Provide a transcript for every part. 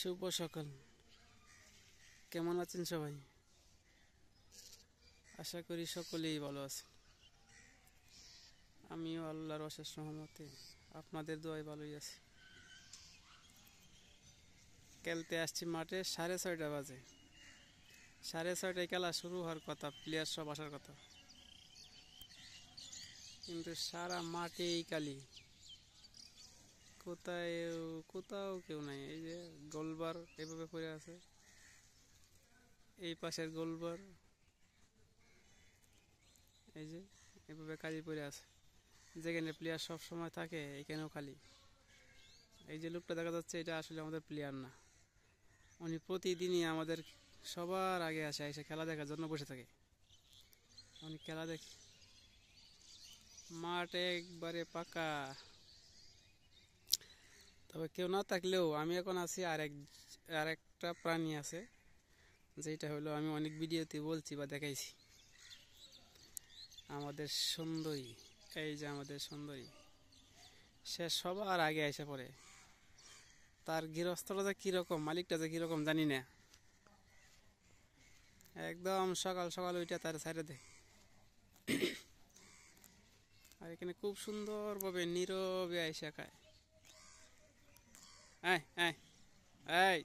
শুভ সকাল। কেমন আছেন সবাই? আশা করি সকলেই ভালো আছেন। আমিও আল্লাহর অশেষ রহমতে আপনাদের দোয়ায় ভালোই আছি। খেলতে আসছি মাঠে 6:30 বাজে। 6:30টায় খেলা শুরু হওয়ার কথা, প্লেয়ার সব আসার কথা, কিন্তু সারা মাঠেই কালি। কোথাও কেউ নাই। এই যে গোলবার এভাবে পড়ে আছে, এই পাশের গোলবার এই যে এভাবে কালি পড়ে আছে। যেখানে প্লেয়ার সব সময় থাকে এখানেও খালি। এই যে লোকটা দেখা যাচ্ছে, এটা আসলে আমাদের প্লেয়ার না। উনি প্রতিদিনই আমাদের সবার আগে আসে, এসে খেলা দেখার জন্য বসে থাকে। উনি খেলা দেখে। মাঠ একবারে পাকা। তবে কেউ না থাকলেও আমি এখন আছি, আরেকটা প্রাণী আছে, যেটা হলো আমি অনেক ভিডিওতে বলছি বা দেখাইছি, আমাদের সুন্দরী। এই যে আমাদের সুন্দরী, সে সবার আগে এসে পড়ে। তার গৃহস্থটা যে কীরকম, মালিকটা যে কীরকম জানি না, একদম সকাল সকাল ওইটা তার সাইডে দেয়। আর এখানে খুব সুন্দরভাবে নীরবে আইসা খায়। আয় আয় আয়,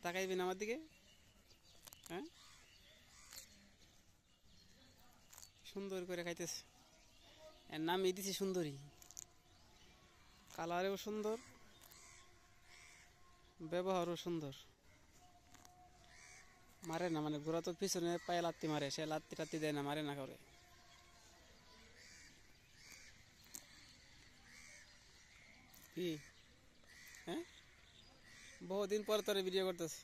তাকাইবেন আমার দিকে? হ্যাঁ, সুন্দর করে খাইতেছে। এর নামই দিছি সুন্দরী। কালারেও সুন্দর, ব্যবহারও সুন্দর। মারে না, মানে গোড়া তো পিছনে পায়ে লাত্তি মারে, সে লাত্তি টাত্তি দেয় না, মারে না করে। কি? হ্যাঁ, বহুদিন পর তোরে ভিডিও করতেছি।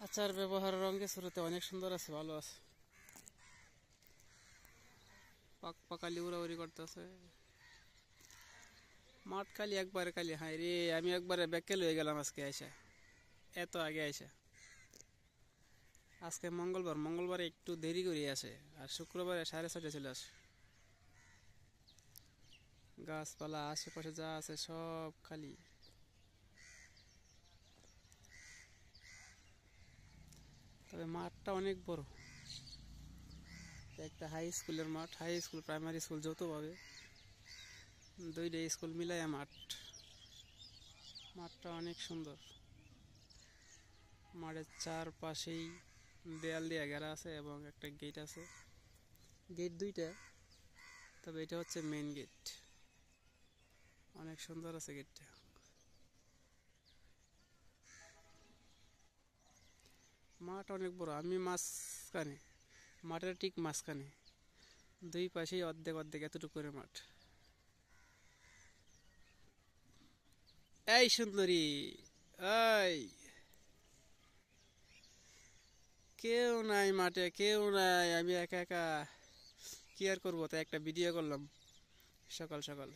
আচার ব্যবহার রঙে শুরুতে অনেক সুন্দর আছে, ভালো আছে। পাকালি উড়াউড়ি করতেছে। মাঠ খালি, একবারে খালি। হাই রে, আমি একবারে ব্যাকেল হয়ে গেলাম আজকে আইসা, এত আগে আইসা। আজকে মঙ্গলবারে একটু দেরি করে আসে, আর শুক্রবারে 6:30 চলে আসে। গাছপালা আশেপাশে যা আছে সব খালি। তবে মাঠটা অনেক বড়। একটা হাই স্কুলের মাঠ, হাই স্কুল প্রাইমারি স্কুল যৌথভাবে, দুইটা স্কুল মিলাইয়া মাঠটা অনেক সুন্দর। মাঠের চারপাশেই দেয়াল দিয়ে ঘেরা আছে এবং একটা গেট আছে। গেট দুইটা, তবে এটা হচ্ছে মেন গেট। অনেক সুন্দর আছে গেটটা। মাঠ অনেক বড়। আমি মাঝখানে, মাঠের ঠিক মাঝখানে, দুই পাশেই অর্ধেক অর্ধেক এতটুকু করে মাঠ। এই সুন্দরী, এই কেউ নাই মাঠে, কেউ নাই, আমি একা একা কি আর করবো, তাই একটা ভিডিও করলাম সকাল সকাল।